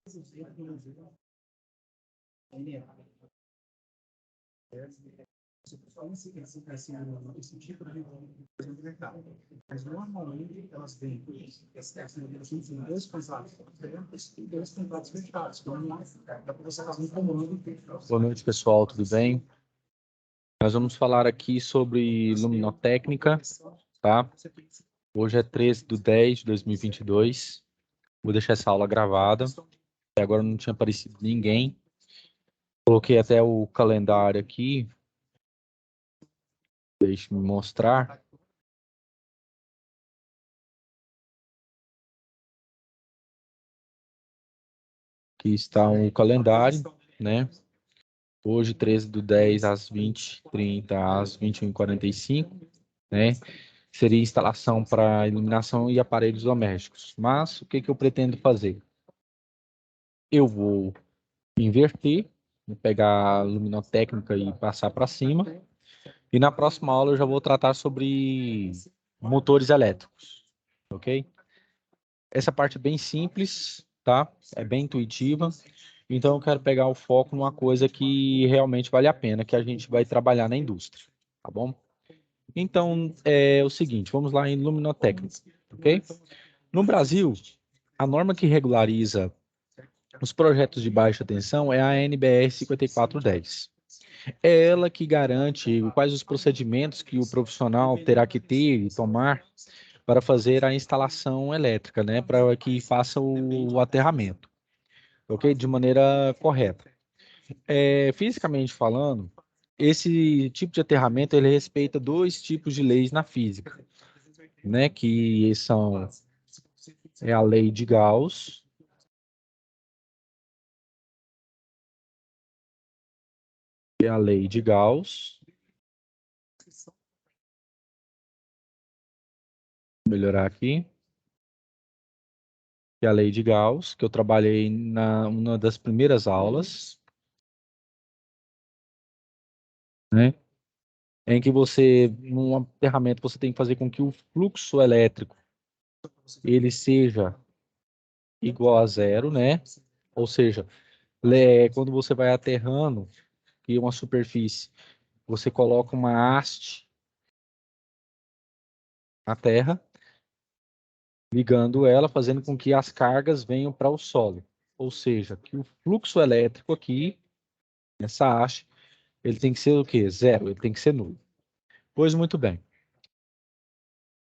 Esse tipo de mercado. Mas normalmente elas vêm em dois contratos diferentes e dois contratos fechados. Então, dá para você fazer um comando. Boa noite, pessoal, tudo bem? Nós vamos falar aqui sobre luminotécnica, tá? Hoje é 13/10/2022. Vou deixar essa aula gravada. Até agora não tinha aparecido ninguém. Coloquei até o calendário aqui. Deixe-me mostrar. Aqui está o calendário, né? Hoje, 13/10, às 20h30, às 21h45, né? Seria instalação para iluminação e aparelhos domésticos. Mas o que eu pretendo fazer? Eu vou inverter, vou pegar a luminotécnica e passar para cima. E na próxima aula eu já vou tratar sobre motores elétricos, ok? Essa parte é bem simples, tá? É bem intuitiva. Então eu quero pegar o foco numa coisa que realmente vale a pena, que a gente vai trabalhar na indústria, tá bom? Então, é o seguinte, vamos lá em luminotécnica, ok? No Brasil, a norma que regulariza os projetos de baixa tensão é a NBR 5410. É ela que garante quais os procedimentos que o profissional terá que ter e tomar para fazer a instalação elétrica, né? Para que faça o aterramento, ok? De maneira correta. Fisicamente falando, esse tipo de aterramento ele respeita dois tipos de leis na física, né? Que são a lei de Gauss e a lei de Gauss. Vou melhorar aqui. Que é a lei de Gauss, que eu trabalhei na uma das primeiras aulas, né? Em que você, numa ferramenta, você tem que fazer com que o fluxo elétrico ele seja igual a zero, né? Ou seja, quando você vai aterrando em uma superfície, você coloca uma haste na terra, ligando ela, fazendo com que as cargas venham para o solo. Ou seja, que o fluxo elétrico aqui, nessa haste, ele tem que ser o quê? Zero, ele tem que ser nulo. Pois muito bem.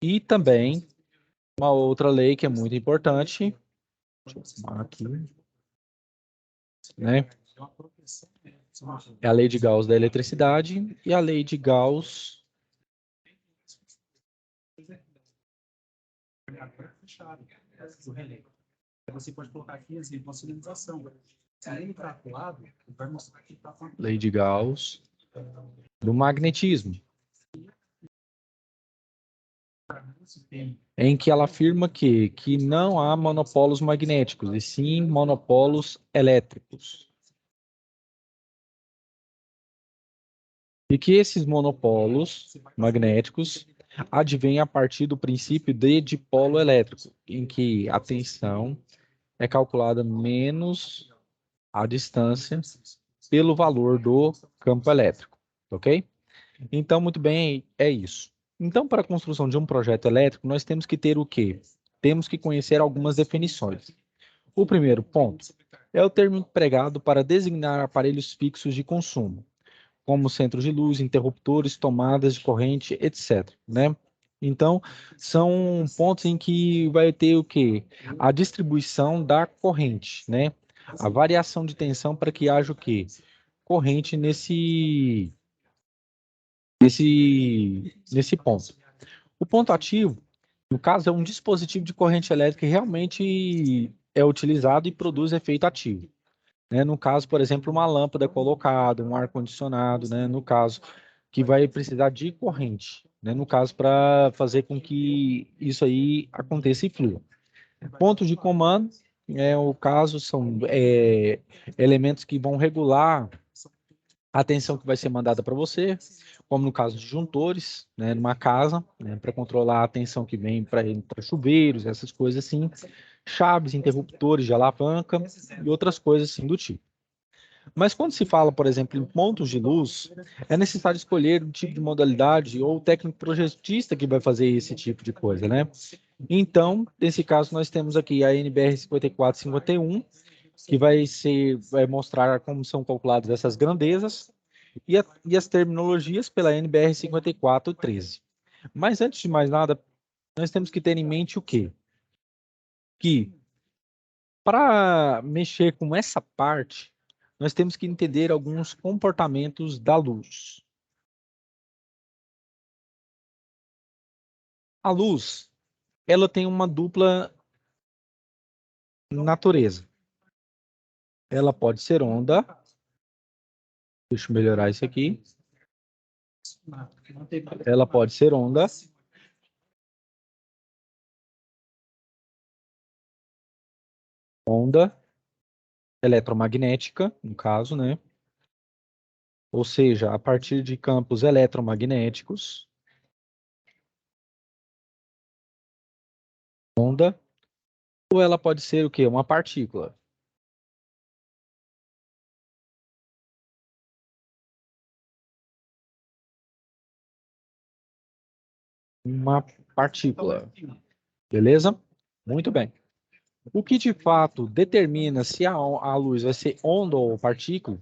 E também uma outra lei que é muito importante, deixa eu arrumar aqui, né? É a lei de Gauss da eletricidade e a lei de Gauss Você pode colocar aqui exemplo, a sinalização. Se ele está para o lado, vai mostrar que está com lei de Gauss do magnetismo, em que ela afirma que não há monopolos magnéticos, e sim monopolos elétricos. E que esses monopolos magnéticos advêm a partir do princípio de dipolo elétrico, em que a tensão é calculada menos a distância pelo valor do campo elétrico, ok? Então, muito bem, é isso. Então, para a construção de um projeto elétrico, nós temos que ter o quê? Temos que conhecer algumas definições. O primeiro ponto é o termo empregado para designar aparelhos fixos de consumo, como centros de luz, interruptores, tomadas de corrente, etc., né? Então, são pontos em que vai ter o quê? A distribuição da corrente, né? A variação de tensão para que haja o quê? Corrente nesse ponto. O ponto ativo, no caso, é um dispositivo de corrente elétrica que realmente é utilizado e produz efeito ativo, né? No caso, por exemplo, uma lâmpada colocada, um ar-condicionado, né? No caso, que vai precisar de corrente, né? No caso, para fazer com que isso aí aconteça e flua. Pontos de comando, o caso são elementos que vão regular a tensão que vai ser mandada para você, como no caso de disjuntores, né, numa casa, né, para controlar a tensão que vem para chuveiros, essas coisas assim, chaves, interruptores de alavanca e outras coisas assim do tipo. Mas quando se fala, por exemplo, em pontos de luz, é necessário escolher um tipo de modalidade ou o técnico projetista que vai fazer esse tipo de coisa, né? Então, nesse caso, nós temos aqui a NBR 5451, que vai mostrar como são calculadas essas grandezas, e as terminologias pela NBR 5413. Mas antes de mais nada, nós temos que ter em mente o quê? Que para mexer com essa parte, nós temos que entender alguns comportamentos da luz. A luz, ela tem uma dupla natureza. Ela pode ser onda. Deixa eu melhorar isso aqui. Ela pode ser onda. Onda eletromagnética, no caso, né? Ou seja, a partir de campos eletromagnéticos. Onda. Ou ela pode ser o quê? Uma partícula. Uma partícula. Beleza? Muito bem. O que de fato determina se a luz vai ser onda ou partícula,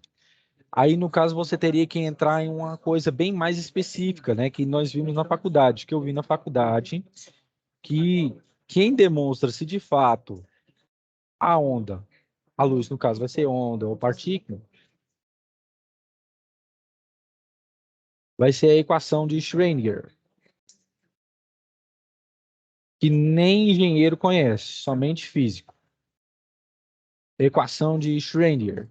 aí no caso você teria que entrar em uma coisa bem mais específica, né? Que nós vimos na faculdade, que eu vi na faculdade, que quem demonstra se de fato a onda, a luz no caso vai ser onda ou partícula, vai ser a equação de Schrödinger, que nem engenheiro conhece, somente físico. Equação de Schrödinger.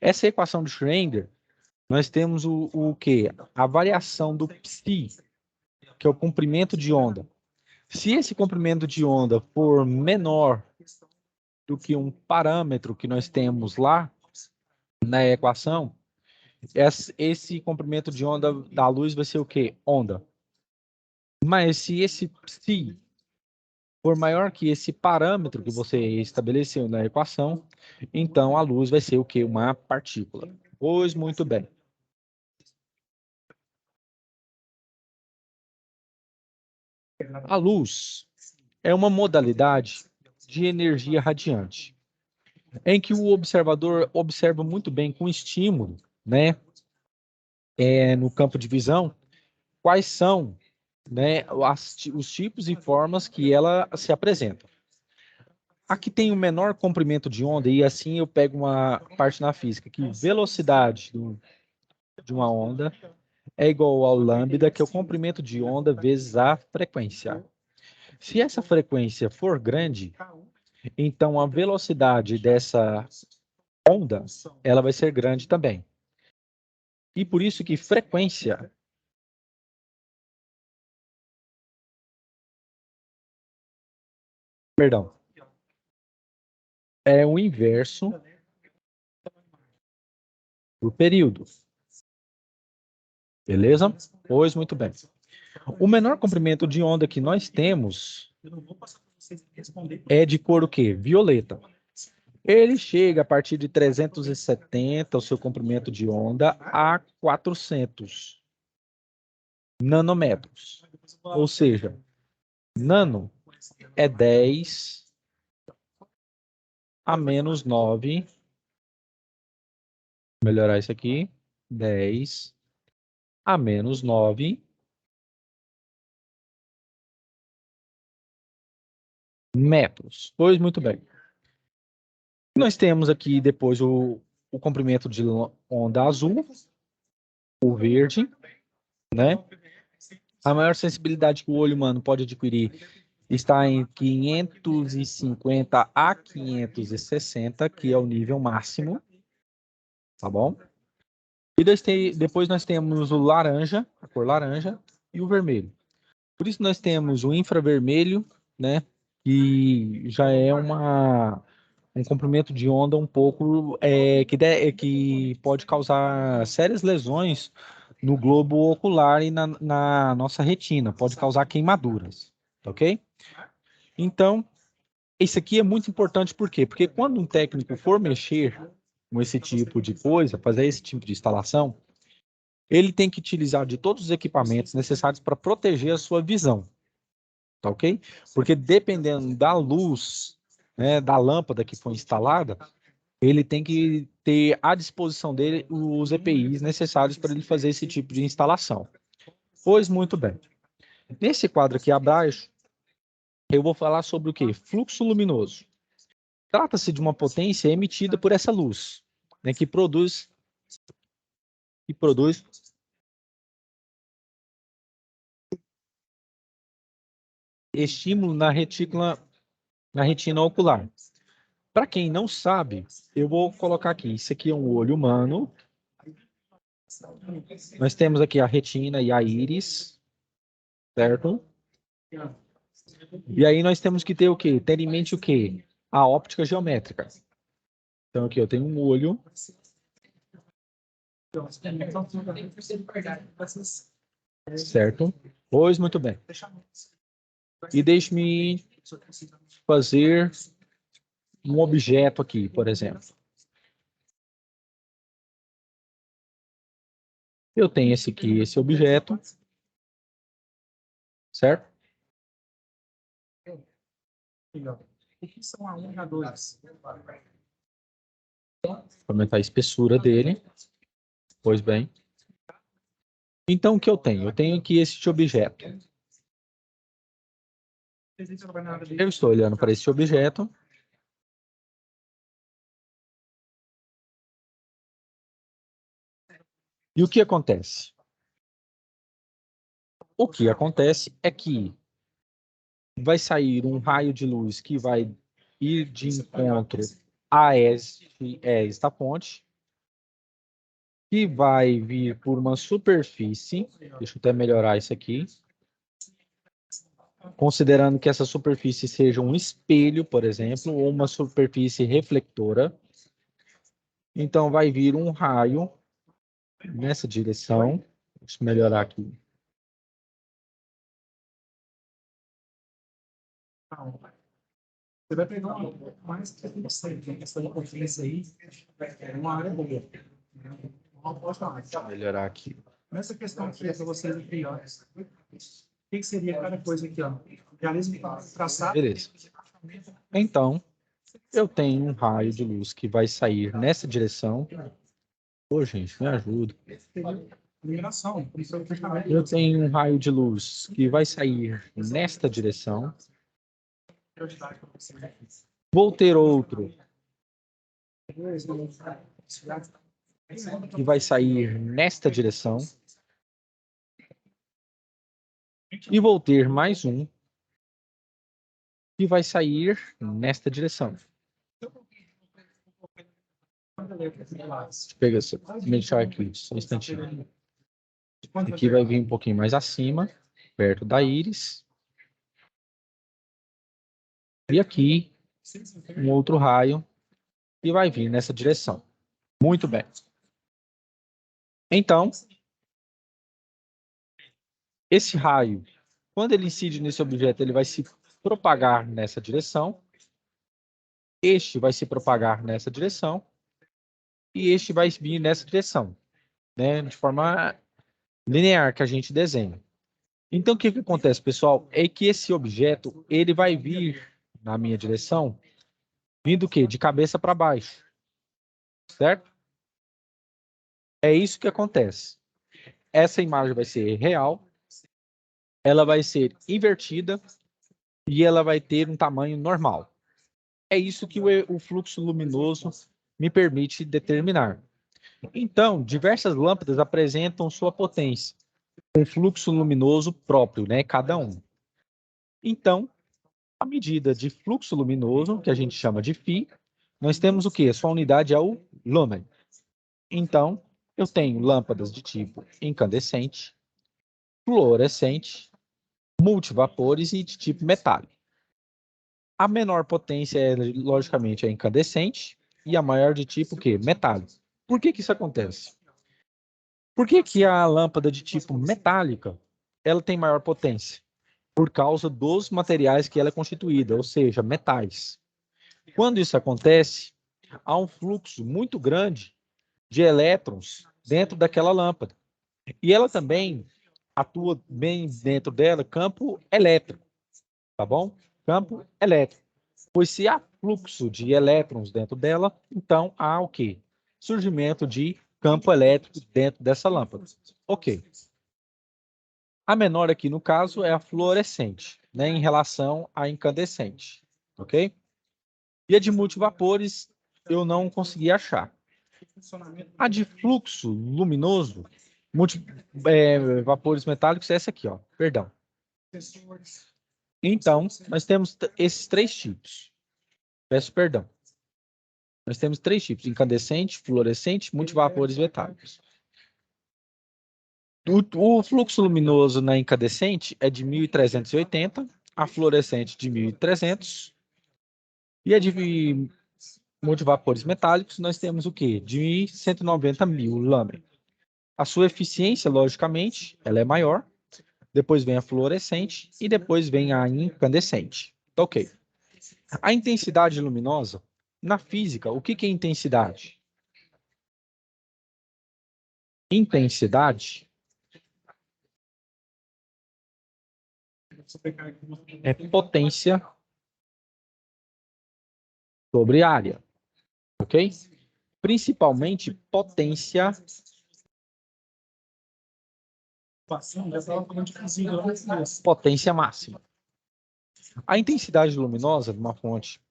Essa equação de Schrödinger, nós temos o quê? A variação do psi, que é o comprimento de onda. Se esse comprimento de onda for menor do que um parâmetro que nós temos lá na equação, esse comprimento de onda da luz vai ser o quê? Onda. Mas se esse psi for maior que esse parâmetro que você estabeleceu na equação, então a luz vai ser o quê? Uma partícula. Pois muito bem. A luz é uma modalidade de energia radiante, em que o observador observa muito bem com estímulo, né, no campo de visão, quais são, né, os tipos e formas que ela se apresenta. Aqui tem o menor comprimento de onda, e assim eu pego uma parte na física, que velocidade de uma onda é igual ao lambda, que é o comprimento de onda vezes a frequência. Se essa frequência for grande, então a velocidade dessa onda, ela vai ser grande também. E por isso que frequência perdão, é o inverso do período. Beleza? Pois muito bem. O menor comprimento de onda que nós temos é de cor o quê? Violeta. Ele chega a partir de 370, o seu comprimento de onda, a 400 nanômetros. Ou seja, nano é 10 a menos 9. Melhorar isso aqui. 10 a menos 9 metros. Pois muito bem. Nós temos aqui depois o comprimento de onda azul, o verde, né? A maior sensibilidade que o olho humano pode adquirir está em 550 a 560, que é o nível máximo, tá bom? E depois nós temos o laranja, a cor laranja, e o vermelho. Por isso nós temos o infravermelho, né? Que já é um comprimento de onda um pouco que pode causar sérias lesões no globo ocular e na nossa retina, pode causar queimaduras, tá ok? Então, Isso aqui é muito importante, por quê? Porque quando um técnico for mexer com esse tipo de coisa, fazer esse tipo de instalação, ele tem que utilizar de todos os equipamentos necessários para proteger a sua visão, tá ok? Porque dependendo da luz, né, da lâmpada que foi instalada, ele tem que ter à disposição dele os EPIs necessários para ele fazer esse tipo de instalação. Pois muito bem. Nesse quadro aqui abaixo, eu vou falar sobre o quê? Fluxo luminoso. Trata-se de uma potência emitida por essa luz, né, que produz estímulo na retina ocular. Para quem não sabe, eu vou colocar aqui. Isso aqui é um olho humano. Nós temos aqui a retina e a íris, certo? E aí nós temos que ter o quê? Ter em mente o quê? A óptica geométrica. Então aqui eu tenho um olho. Certo? Pois muito bem. E deixe-me fazer um objeto aqui, por exemplo. Eu tenho esse aqui, esse objeto. Certo? O que são alongadores? Aumentar a espessura dele. Pois bem. Então, o que eu tenho? Eu tenho aqui esse objeto. Eu estou olhando para esse objeto. E o que acontece? O que acontece é que vai sair um raio de luz que vai ir de encontro a esta ponte, que vai vir por uma superfície. Deixa eu até melhorar isso aqui. Considerando que essa superfície seja um espelho, por exemplo, ou uma superfície reflectora. Então, vai vir um raio nessa direção. Deixa eu melhorar aqui. Você vai pegar uma mais que eu sei, que essa potência aí é uma área boa. Uma aposta mais. Deixa eu melhorar aqui. Nessa questão aqui, para vocês aqui, ó, o que seria cada coisa aqui, ó? Realismo traçado. Beleza. Então, eu tenho um raio de luz que vai sair nessa direção. Pô, gente, me ajuda. Iluminação. Eu tenho um raio de luz que vai sair nesta direção. Vou ter outro que vai sair nesta direção. E vou ter mais um que vai sair nesta direção. Deixa eu pegar essa, deixar aqui, só um instantinho. Aqui vai vir um pouquinho mais acima, perto da íris. E aqui, um outro raio que vai vir nessa direção. Muito bem. Então, esse raio, quando ele incide nesse objeto, ele vai se propagar nessa direção. Este vai se propagar nessa direção. E este vai vir nessa direção, né? De forma linear que a gente desenha. Então, o que acontece, pessoal? É que esse objeto, ele vai vir na minha direção, vindo o quê? De cabeça para baixo. Certo? É isso que acontece. Essa imagem vai ser real, ela vai ser invertida e ela vai ter um tamanho normal. É isso que o fluxo luminoso me permite determinar. Então, diversas lâmpadas apresentam sua potência, um fluxo luminoso próprio, né? Cada um. Então, a medida de fluxo luminoso, que a gente chama de φ, nós temos o quê? Sua unidade é o lûmen. Então, eu tenho lâmpadas de tipo incandescente, fluorescente, multivapores e de tipo metálico. A menor potência, logicamente, é incandescente e a maior de tipo o quê? Metálico. Por que isso acontece? Por que a lâmpada de tipo metálica ela tem maior potência? por causa dos materiais que ela é constituída, ou seja, metais. Quando isso acontece, há um fluxo muito grande de elétrons dentro daquela lâmpada. E ela também atua bem dentro dela campo elétrico, tá bom? Campo elétrico. Pois se há fluxo de elétrons dentro dela, então há o quê? Surgimento de campo elétrico dentro dessa lâmpada. Ok. A menor aqui, no caso, é a fluorescente, né, em relação à incandescente, ok? E a de multivapores eu não consegui achar. A de fluxo luminoso, vapores metálicos, é essa aqui, ó, perdão. Então, nós temos esses três tipos. Peço perdão. Nós temos três tipos: incandescente, fluorescente, multivapores metálicos. O fluxo luminoso na incandescente é de 1380, a fluorescente de 1300 e a de multivapores metálicos nós temos o quê? De 190.000 lâmina. A sua eficiência, logicamente, ela é maior. Depois vem a fluorescente e depois vem a incandescente. Ok. A intensidade luminosa, na física, o que é intensidade? Intensidade é potência sobre área, ok? Principalmente potência. Potência máxima. A intensidade luminosa de uma fonte,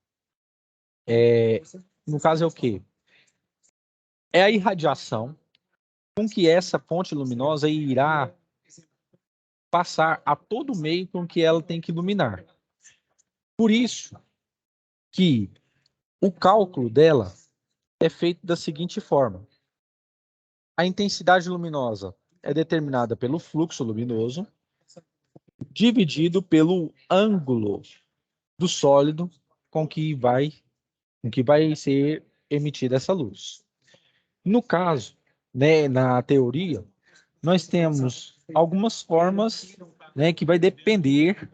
no caso é o quê? É a irradiação com que essa fonte luminosa irá passar a todo o meio com que ela tem que iluminar. Por isso que o cálculo dela é feito da seguinte forma. A intensidade luminosa é determinada pelo fluxo luminoso dividido pelo ângulo do sólido com que vai ser emitida essa luz. No caso, né, na teoria, nós temos algumas formas, né, que vai depender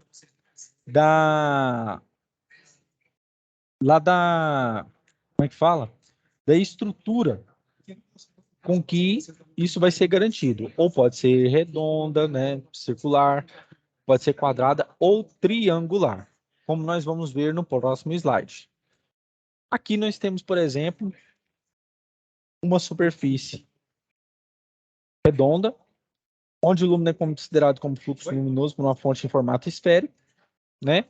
da como é que fala? Da estrutura com que isso vai ser garantido. Ou pode ser redonda, né, circular, pode ser quadrada ou triangular, como nós vamos ver no próximo slide. Aqui nós temos, por exemplo, uma superfície redonda, onde o lúmina é considerado como fluxo luminoso por uma fonte em formato esférico, né?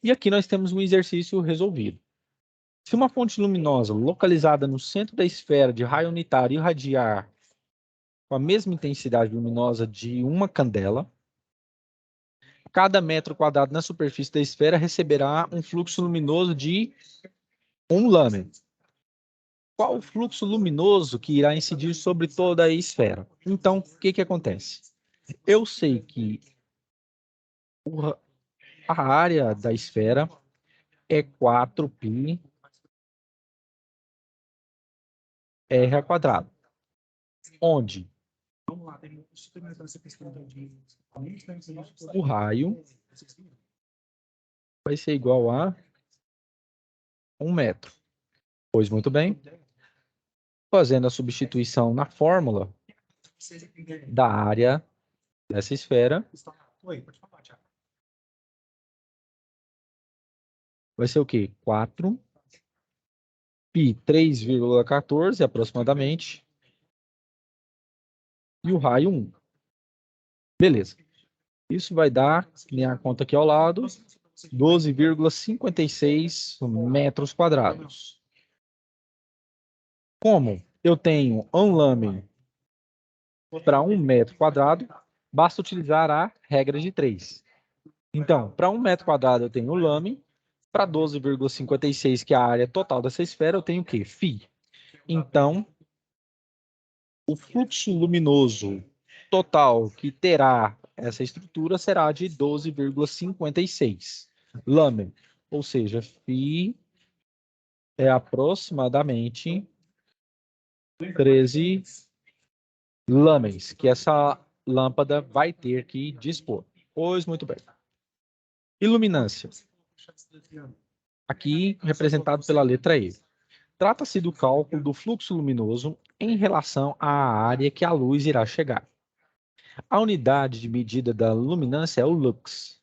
E aqui nós temos um exercício resolvido. Se uma fonte luminosa localizada no centro da esfera de raio unitário irradiar com a mesma intensidade luminosa de uma candela, cada metro quadrado na superfície da esfera receberá um fluxo luminoso de 1 lâmina. Qual o fluxo luminoso que irá incidir sobre toda a esfera? Então, o que acontece? Eu sei que a área da esfera é 4πr², onde o raio vai ser igual a 1 metro. Pois muito bem. Fazendo a substituição na fórmula da área dessa esfera, vai ser o quê? 4π 3,14 aproximadamente, e o raio 1. Beleza. Isso vai dar, minha conta aqui ao lado, 12,56 metros quadrados. Como eu tenho um lâmina para 1 metro quadrado, basta utilizar a regra de 3. Então, para 1 metro quadrado eu tenho lâmina, para 12,56, que é a área total dessa esfera, eu tenho o quê? Φ. Então, o fluxo luminoso total que terá essa estrutura será de 12,56 lâmina. Ou seja, Φ é aproximadamente 13 lâminas que essa lâmpada vai ter que dispor. Pois muito bem. Iluminância. Aqui representado pela letra E. Trata-se do cálculo do fluxo luminoso em relação à área que a luz irá chegar. A unidade de medida da luminância é o lux,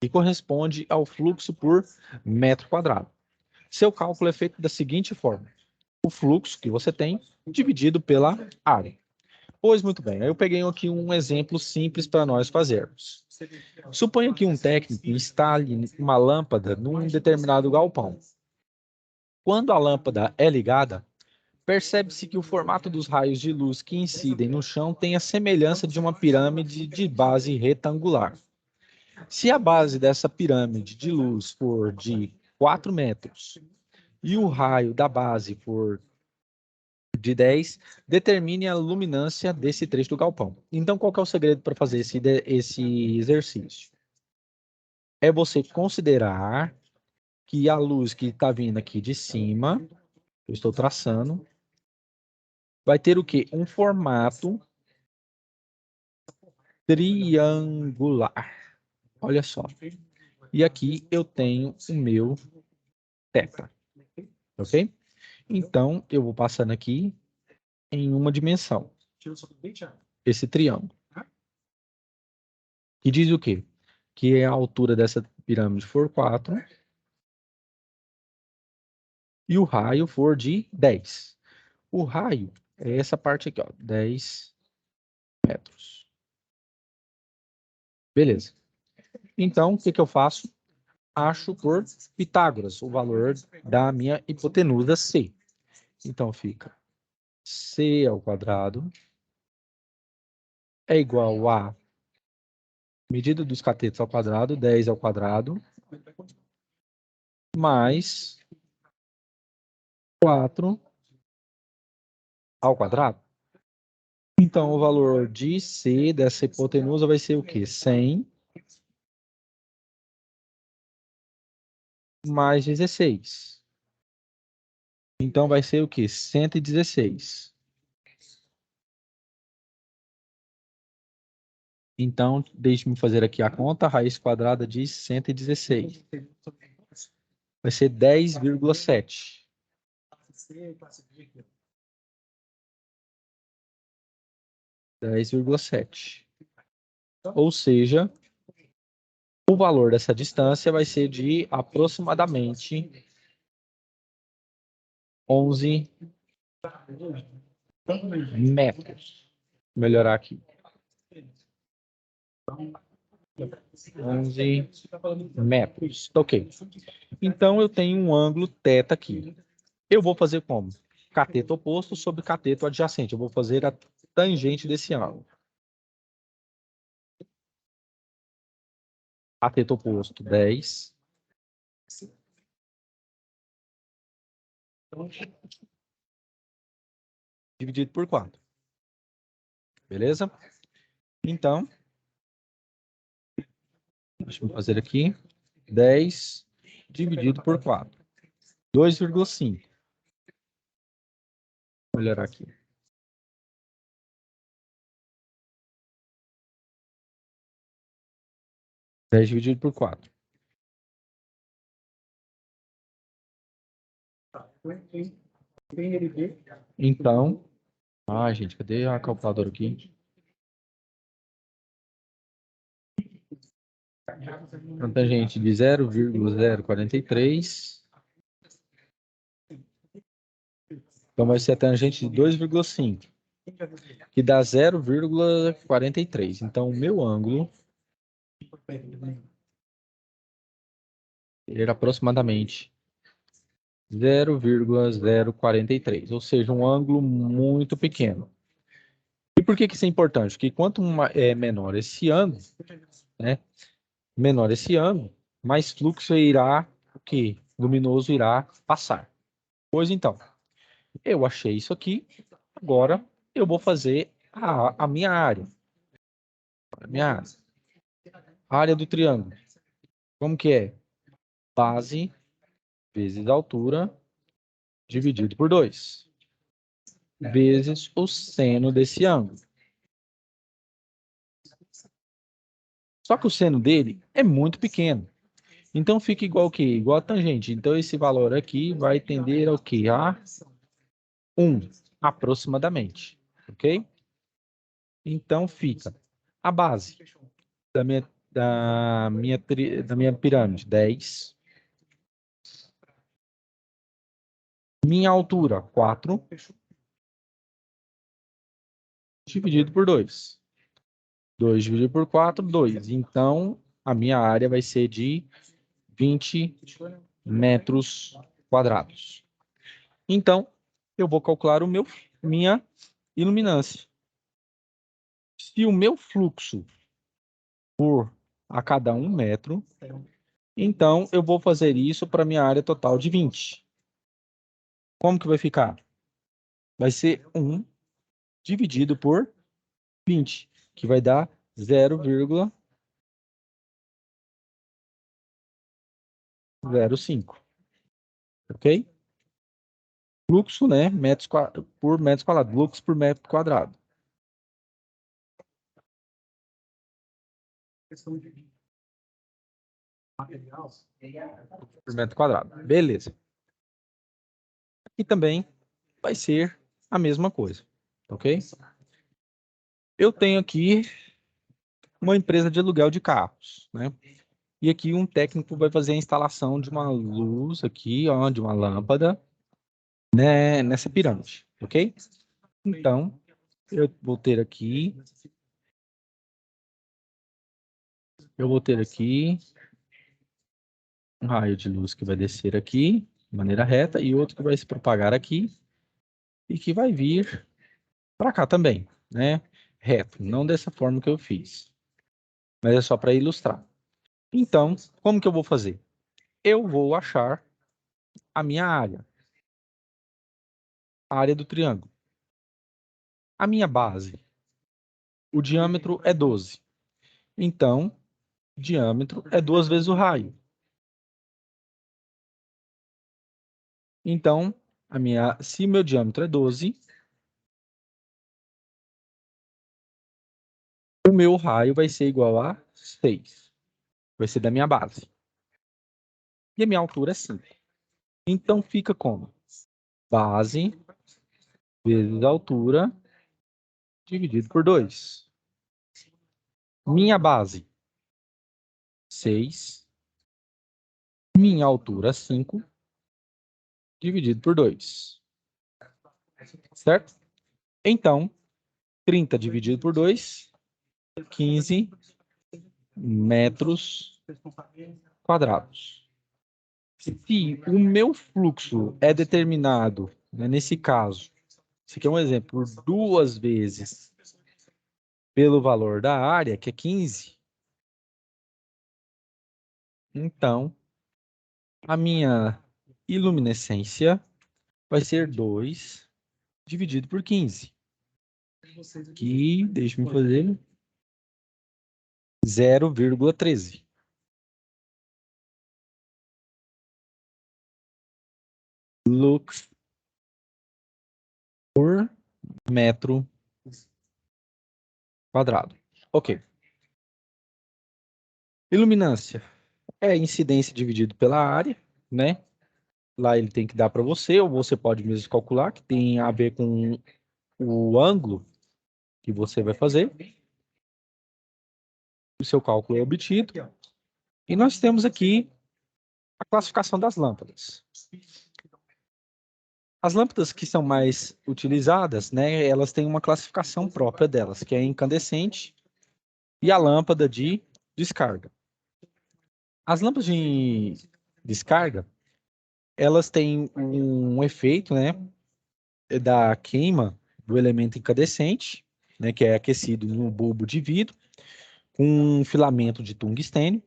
que corresponde ao fluxo por metro quadrado. Seu cálculo é feito da seguinte forma: o fluxo que você tem dividido pela área. Pois muito bem, eu peguei aqui um exemplo simples para nós fazermos. Suponha que um técnico instale uma lâmpada num determinado galpão. Quando a lâmpada é ligada, percebe-se que o formato dos raios de luz que incidem no chão tem a semelhança de uma pirâmide de base retangular. Se a base dessa pirâmide de luz for de 4 metros e o raio da base for de 10, determine a luminância desse trecho do galpão. Então, qual que é o segredo para fazer esse exercício? É você considerar que a luz que está vindo aqui de cima, eu estou traçando, vai ter o quê? Um formato triangular. Olha só. E aqui eu tenho o meu θ. Ok? Então, eu vou passando aqui em uma dimensão. Esse triângulo. E diz o quê? Que a altura dessa pirâmide for 4 e o raio for de 10. O raio é essa parte aqui, ó, 10 metros. Beleza. Então, o que eu faço? Acho por Pitágoras o valor da minha hipotenusa C. Então, fica C ao quadrado é igual a medida dos catetos ao quadrado, 10 ao quadrado, mais 4 ao quadrado. Então, o valor de C dessa hipotenusa vai ser o quê? 100 mais 16. Então, vai ser o quê? 116. Então, deixe-me fazer aqui a conta. Raiz quadrada de 116. Vai ser 10,7. 10,7. Ou seja, o valor dessa distância vai ser de aproximadamente 11 metros. Vou melhorar aqui. 11 metros. Ok. Então, eu tenho um ângulo θ aqui. Eu vou fazer como? Cateto oposto sobre cateto adjacente. Eu vou fazer a tangente desse ângulo. Cateto oposto, 10. Dividido por 4. Beleza? Então, deixa eu fazer aqui. 10 dividido por 4. 2,5. Vou melhorar aqui. Dez dividido por 4. Então, gente, cadê a calculadora aqui? Uma tangente de 0,043. Então, vai ser a tangente de 2,5. Que dá 0,43. Então, o meu ângulo era aproximadamente 0,043. Ou seja, um ângulo muito pequeno. E por que isso é importante? Porque quanto é menor esse ângulo, né? Menor esse ângulo, mais fluxo irá, o que? Luminoso irá passar. Pois então, eu achei isso aqui. Agora eu vou fazer a minha área. A área do triângulo. Como que é? Base vezes altura dividido por 2. Vezes o seno desse ângulo. Só que o seno dele é muito pequeno. Então fica igual o quê? Igual a tangente. Então esse valor aqui vai tender ao quê? A 1, aproximadamente. Ok? Então fica a base da minha pirâmide, 10. Minha altura, 4. Dividido por 2. 2 dividido por 4, 2. Então, a minha área vai ser de 20 metros quadrados. Então, eu vou calcular minha iluminância. Se o meu fluxo for a cada 1 metro, então eu vou fazer isso para minha área total de 20. Como que vai ficar? Vai ser 1 dividido por 20, que vai dar 0,05. Ok? Fluxo, né? Por metros quadrados. Fluxo por metro quadrado. Questão de material. Por metro quadrado. Beleza. E também vai ser a mesma coisa. Ok? Eu tenho aqui uma empresa de aluguel de carros, né? E aqui um técnico vai fazer a instalação de uma luz aqui, ó, de uma lâmpada, né, nessa pirâmide, ok? Então, eu vou ter aqui um raio de luz que vai descer aqui, de maneira reta, e outro que vai se propagar aqui, e que vai vir para cá também, né? Reto, não dessa forma que eu fiz, mas é só para ilustrar. Então, como que eu vou fazer? Eu vou achar a minha área, a área do triângulo. A minha base, o diâmetro é 12. Então, o diâmetro é 2 vezes o raio. Então, se meu diâmetro é 12, o meu raio vai ser igual a 6. Vai ser da minha base. E a minha altura é 5. Então, fica como? Base vezes altura dividido por 2. Minha base, 6. Minha altura, 5. Dividido por 2. Certo? Então, 30 dividido por 2, 15 metros quadrados. Se o meu fluxo é determinado, né, nesse caso, isso aqui é um exemplo, por 2 vezes pelo valor da área, que é 15, então a minha iluminescência vai ser 2 dividido por 15. Que, deixa-me fazer, 0,13. Lux por metro quadrado. Ok. Iluminância é incidência dividido pela área, né? Lá ele tem que dar para você, ou você pode mesmo calcular, que tem a ver com o ângulo que você vai fazer. O seu cálculo é obtido. E nós temos aqui a classificação das lâmpadas. As lâmpadas que são mais utilizadas, né, elas têm uma classificação própria delas, que é a incandescente e a lâmpada de descarga. As lâmpadas de descarga, elas têm um efeito, né, da queima do elemento incandescente, né, que é aquecido em um bulbo de vidro, com um filamento de tungstênio,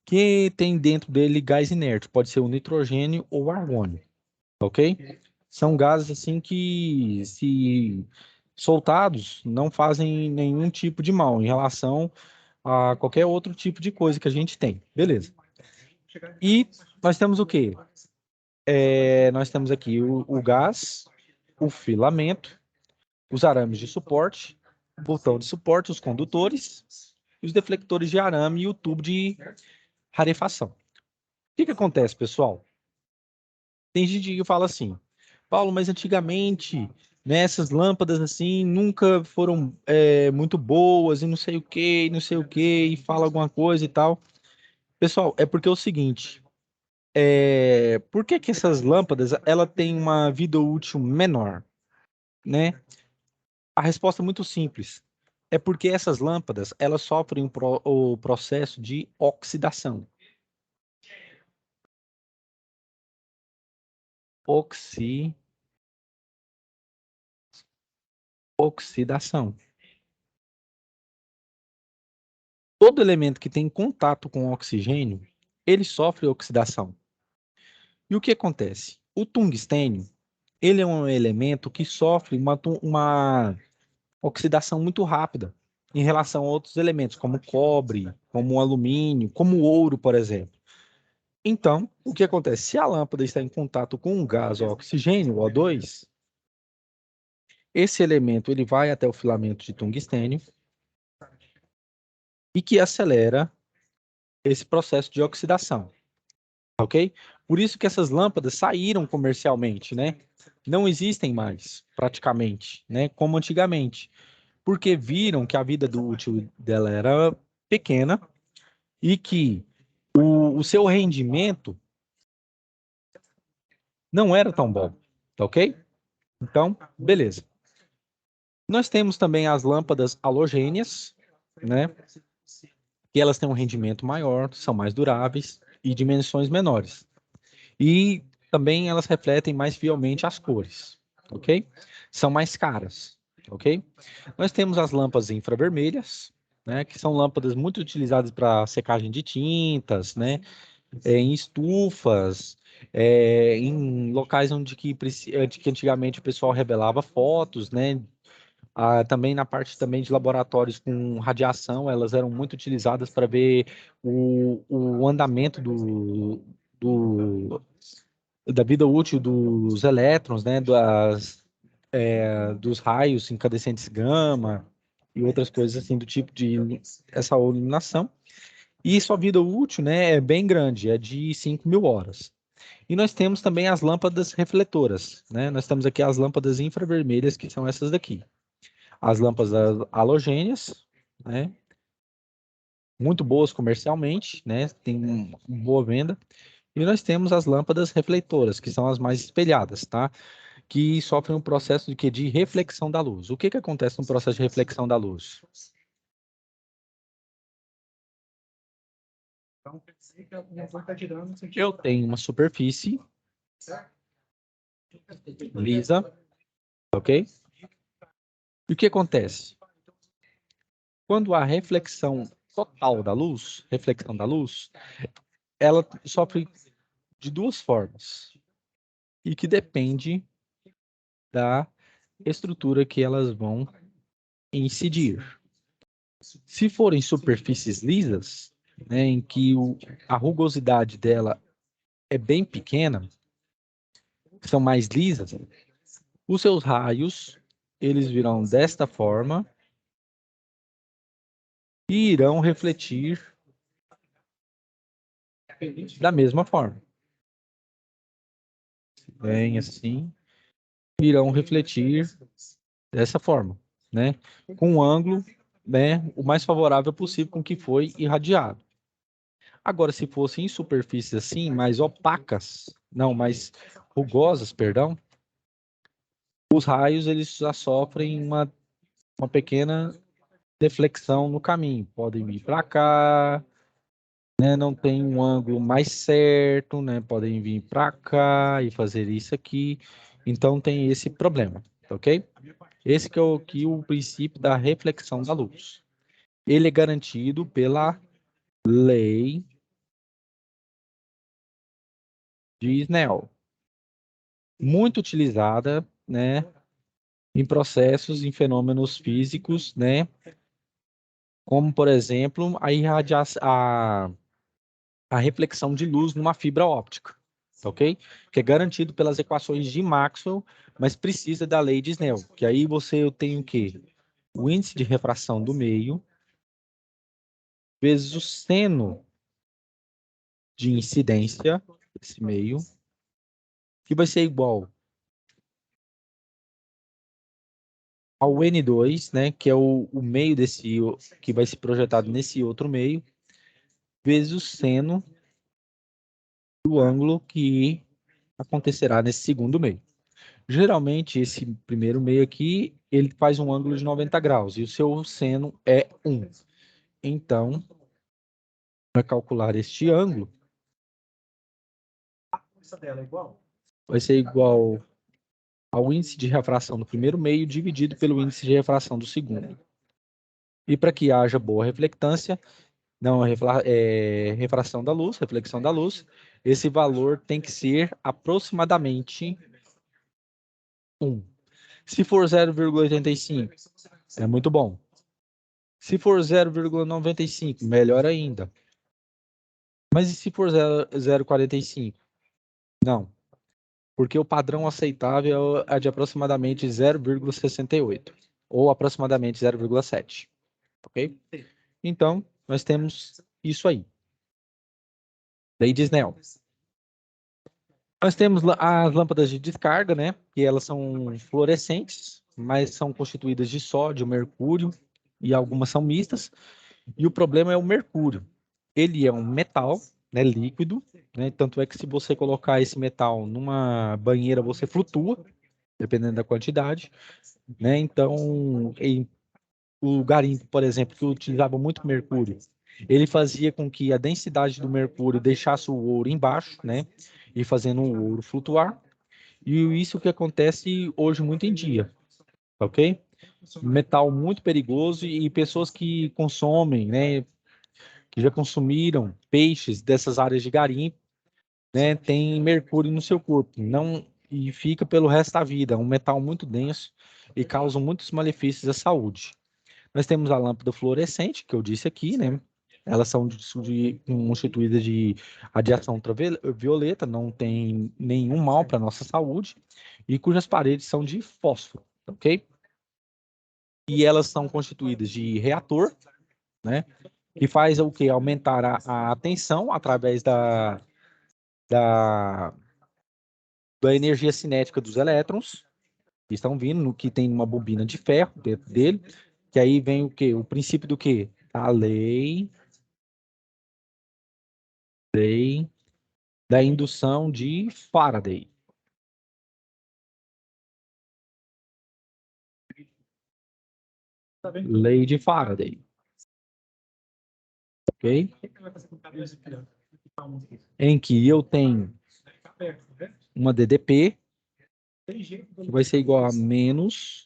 que tem dentro dele gás inerte, pode ser o nitrogênio ou o argônio, ok? São gases assim que, se soltados, não fazem nenhum tipo de mal em relação a qualquer outro tipo de coisa que a gente tem, beleza? E nós temos o quê? Nós temos aqui o gás, o filamento, os arames de suporte, o botão de suporte, os condutores, os deflectores de arame e o tubo de rarefação. que acontece, pessoal? Tem gente que fala assim, Paulo, mas antigamente, né, essas lâmpadas assim nunca foram muito boas e não sei o que, não sei o que, e fala alguma coisa e tal. Pessoal, é porque é o seguinte, por que que essas lâmpadas ela tem uma vida útil menor, né? A resposta é muito simples. É porque essas lâmpadas elas sofrem o processo de oxidação. Oxidação. Todo elemento que tem contato com oxigênio, ele sofre oxidação. E o que acontece? O tungstênio, ele é um elemento que sofre uma oxidação muito rápida em relação a outros elementos, como cobre, como alumínio, como ouro, por exemplo. Então, o que acontece? Se a lâmpada está em contato com um gás ou oxigênio, O2, esse elemento ele vai até o filamento de tungstênio e que acelera esse processo de oxidação, ok? Por isso que essas lâmpadas saíram comercialmente, né? Não existem mais, praticamente, né? Como antigamente, porque viram que a vida útil dela era pequena e que o seu rendimento não era tão bom, tá ok? Então, beleza. Nós temos também as lâmpadas halogêneas, né? Que elas têm um rendimento maior, são mais duráveis e dimensões menores. E também elas refletem mais fielmente as cores, ok? São mais caras, ok? Nós temos as lâmpadas infravermelhas, né? Que são lâmpadas muito utilizadas para secagem de tintas, né? Em estufas, em locais onde que antigamente o pessoal revelava fotos, né? Também na parte também de laboratórios com radiação, elas eram muito utilizadas para ver o andamento do, da vida útil dos elétrons, né, dos raios incandescentes gama e outras coisas assim do tipo de essa iluminação. E sua vida útil, né, é bem grande, é de 5.000 horas. E nós temos também as lâmpadas refletoras, né? Nós temos aqui as lâmpadas infravermelhas, que são essas daqui. As lâmpadas halogêneas, né? Muito boas comercialmente, né? Tem boa venda. E nós temos as lâmpadas refletoras, que são as mais espelhadas, tá? Que sofrem um processo de quê? De reflexão da luz. O que que acontece no processo de reflexão da luz? Então, quer dizer que alguma coisa está girando no sentido Eu tenho uma superfície certo? lisa, ok? E o que acontece? Quando há reflexão total da luz, ela sofre de duas formas e que depende da estrutura que elas vão incidir. Se forem superfícies lisas, né, em que a rugosidade dela é bem pequena, são mais lisas, os seus raios eles virão desta forma e irão refletir da mesma forma. Bem assim, irão refletir dessa forma, né? Com um ângulo, né, o mais favorável possível com que foi irradiado. Agora, se fossem em superfícies assim, mais opacas, não, mais rugosas, perdão, os raios eles já sofrem uma pequena deflexão no caminho. Podem vir para cá, né? Não tem um ângulo mais certo, né? Podem vir para cá e fazer isso aqui. Então tem esse problema, ok? Esse que o princípio da reflexão da luz. Ele é garantido pela lei de Snell, muito utilizada, né, em processos, em fenômenos físicos, né, como, por exemplo, a reflexão de luz numa fibra óptica, ok? Que é garantido pelas equações de Maxwell, mas precisa da lei de Snell, que aí eu tenho o quê? O índice de refração do meio vezes o seno de incidência desse meio, que vai ser igual ao N2, né, que é o meio desse, que vai ser projetado nesse outro meio, vezes o seno do ângulo que acontecerá nesse segundo meio. Geralmente, esse primeiro meio aqui, ele faz um ângulo de 90 graus, e o seu seno é 1. Então, para calcular este ângulo, vai ser igual ao índice de refração do primeiro meio dividido pelo índice de refração do segundo. E para que haja boa reflectância, não refração da luz, reflexão da luz, esse valor tem que ser aproximadamente 1. Se for 0,85, é muito bom. Se for 0,95, melhor ainda. Mas e se for 0,45? Não, porque o padrão aceitável é de aproximadamente 0,68, ou aproximadamente 0,7, ok? Então, nós temos isso aí. Lei de Snell. Nós temos as lâmpadas de descarga, né? Que elas são fluorescentes, mas são constituídas de sódio, mercúrio, e algumas são mistas. E o problema é o mercúrio. Ele é um metal, né, líquido, né? Tanto é que se você colocar esse metal numa banheira, você flutua, dependendo da quantidade, né? Então, o garimpo, por exemplo, que utilizava muito mercúrio, ele fazia com que a densidade do mercúrio deixasse o ouro embaixo, né? E fazendo o ouro flutuar. E isso que acontece hoje muito em dia, ok? Metal muito perigoso e pessoas que consomem, né? Que já consumiram peixes dessas áreas de garimpo, né? Tem mercúrio no seu corpo, não e fica pelo resto da vida. É um metal muito denso e causa muitos malefícios à saúde. Nós temos a lâmpada fluorescente, que eu disse aqui, né? Elas são constituídas de radiação ultravioleta, não tem nenhum mal para a nossa saúde, e cujas paredes são de fósforo, ok? E elas são constituídas de reator, né? Que faz o quê? Aumentar a tensão através da, da energia cinética dos elétrons, que estão vindo, que tem uma bobina de ferro dentro dele, que aí vem o quê? O princípio do quê? A lei da indução de Faraday. Lei de Faraday. Ok? Em que eu tenho uma DDP que vai ser igual a menos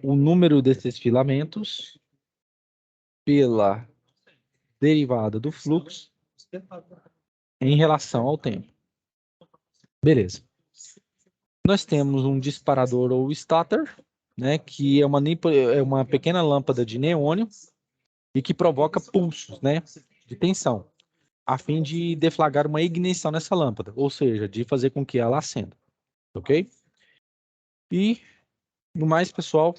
o número desses filamentos pela derivada do fluxo em relação ao tempo. Beleza. Nós temos um disparador ou starter, né, que é uma pequena lâmpada de neônio e que provoca pulsos, né, de tensão, a fim de deflagrar uma ignição nessa lâmpada, ou seja, de fazer com que ela acenda, ok? E, no mais, pessoal,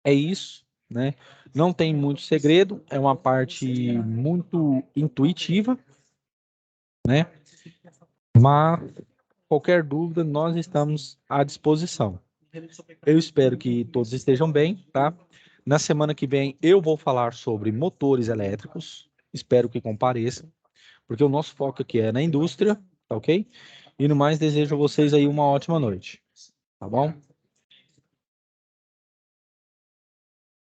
é isso, né? Não tem muito segredo, é uma parte muito intuitiva, né? Mas qualquer dúvida, nós estamos à disposição. Eu espero que todos estejam bem, tá? Na semana que vem eu vou falar sobre motores elétricos. Espero que compareçam, porque o nosso foco aqui é na indústria, tá ok? E no mais, desejo a vocês aí uma ótima noite, tá bom?